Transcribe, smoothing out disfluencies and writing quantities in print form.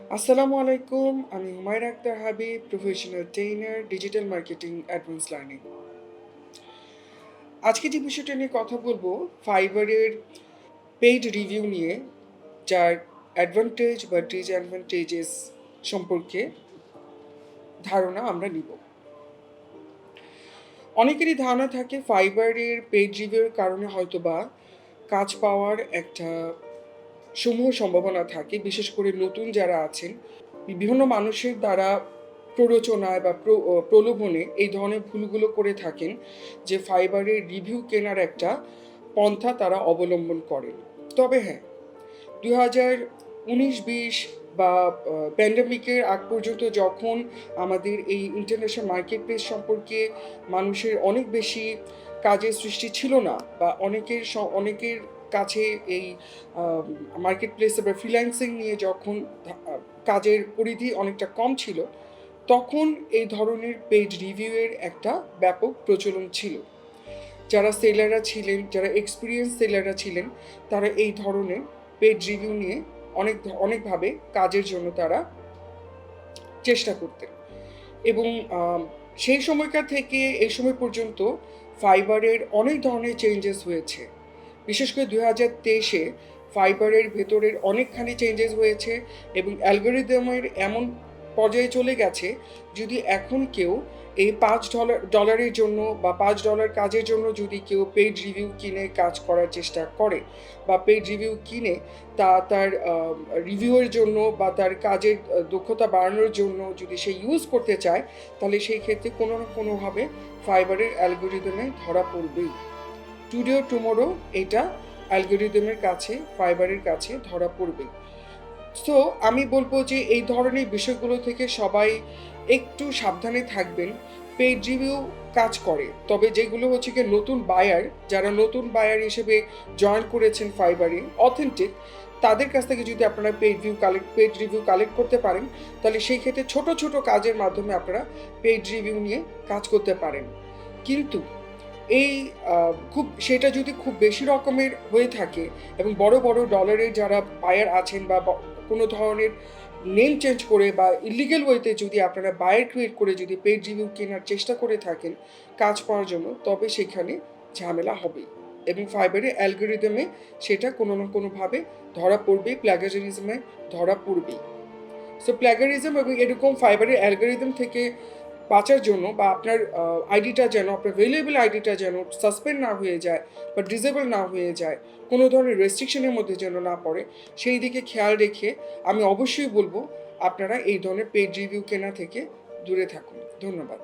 আসসালামু আলাইকুম। আমি Humaira Akter Habib, professional trainer, digital marketing advance learning. আজকে যে বিষয়টা নিয়ে কথা বলবো, ফাইবারের পেইড রিভিউ নিয়ে, যার অ্যাডভান্টেজ বা ডিসঅ্যাডভান্টেজেস সম্পর্কে ধারণা আমরা নিব। অনেকেরই ধারণা থাকে ফাইবারের পেইড রিভিউর কারণে হয়তোবা কাজ পাওয়ার একটা সমূহ সম্ভাবনা থাকে, বিশেষ করে নতুন যারা আছেন। বিভিন্ন মানুষের দ্বারা প্ররোচনায় বা প্রলোভনে এই ধরনের ভুলগুলো করে থাকেন যে ফাইবারের রিভিউ কেনার একটা পন্থা তারা অবলম্বন করেন। তবে হ্যাঁ, 2019-20 বা প্যান্ডেমিকের আগ পর্যন্ত যখন আমাদের এই ইন্টারন্যাশনাল মার্কেট প্লেস সম্পর্কে মানুষের অনেক বেশি কাজের সৃষ্টি ছিল না, বা অনেকের কাছে এই মার্কেট প্লেসে বা ফ্রিল্যান্সিং নিয়ে যখন কাজের পরিধি অনেকটা কম ছিল, তখন এই ধরনের পেইড রিভিউয়ের একটা ব্যাপক প্রচলন ছিল। যারা সেলাররা ছিলেন, যারা এক্সপিরিয়েন্স সেলাররা ছিলেন, তারা এই ধরনের পেইড রিভিউ নিয়ে অনেকভাবে কাজের জন্য তারা চেষ্টা করতেন। এবং সেই সময়কার থেকে এই সময় পর্যন্ত ফাইবারের অনেক ধরনের চেঞ্জেস হয়েছে। বিশেষ করে 2023-এ ফাইবারের ভেতরের অনেকখানি চেঞ্জেস হয়েছে এবং অ্যালগরিদমের এমন পর্যায়ে চলে গেছে, যদি এখন কেউ এই $5 জন্য বা $5 কাজের জন্য যদি কেউ পেইড রিভিউ কিনে কাজ করার চেষ্টা করে, বা পেইড রিভিউ কিনে তার রিভিউয়ের জন্য বা তার কাজের দক্ষতা বাড়ানোর জন্য যদি সে ইউজ করতে চায়, তাহলে সেই ক্ষেত্রে কোনো না কোনোভাবে ফাইবারের অ্যালগরিদমে ধরা পড়বেই। টুডে ও টুমোরো এটা অ্যালগরিদমের কাছে, ফাইবারের কাছে ধরা পড়বে। সো আমি বলবো যে এই ধরনের বিষয়গুলো থেকে সবাই একটু সাবধানে থাকবেন। পেইড রিভিউ কাজ করে, তবে যেগুলো হচ্ছে গিয়ে নতুন বায়ার, যারা নতুন বায়ার হিসেবে জয়েন করেছেন ফাইবারে, অথেন্টিক, তাদের কাছ থেকে যদি আপনারা পেইড রিভিউ কালেক্ট করতে পারেন, তাহলে সেই ক্ষেত্রে ছোট ছোট কাজের মাধ্যমে আপনারা পেইড রিভিউ নিয়ে কাজ করতে পারেন। কিন্তু এই সেটা যদি খুব বেশি রকমের হয়ে থাকে এবং বড় বড় ডলারের যারা বায়ার আছেন, বা কোনো ধরনের নেম চেঞ্জ করে বা ইলিগ্যাল ওয়েতে যদি আপনারা বায়ার ক্রিয়েট করে যদি পেইড রিভিউ কেনার চেষ্টা করে থাকেন কাজ পাওয়ার জন্য, তবে সেখানে ঝামেলা হবেই এবং ফাইবারের অ্যালগরিদমে সেটা কোনো না কোনোভাবে ধরা পড়বেই, প্ল্যাগারিজমে ধরা পড়বেই। সো প্ল্যাগারিজম এবং এরকম ফাইবারের অ্যালগরিদম থেকে বাঁচার জন্য, বা আপনার আইডিটা যেন, আপনার ভ্যালুয়েবল আইডিটা যেন সাসপেন্ড না হয়ে যায় বা ডিসেবল না হয়ে যায়, কোনো ধরনের রেস্ট্রিকশনের মধ্যে যেন না পড়ে, সেই দিকে খেয়াল রেখে আমি অবশ্যই বলবো আপনারা এই ধরনের পেইড রিভিউ কেনা থেকে দূরে থাকুন। ধন্যবাদ।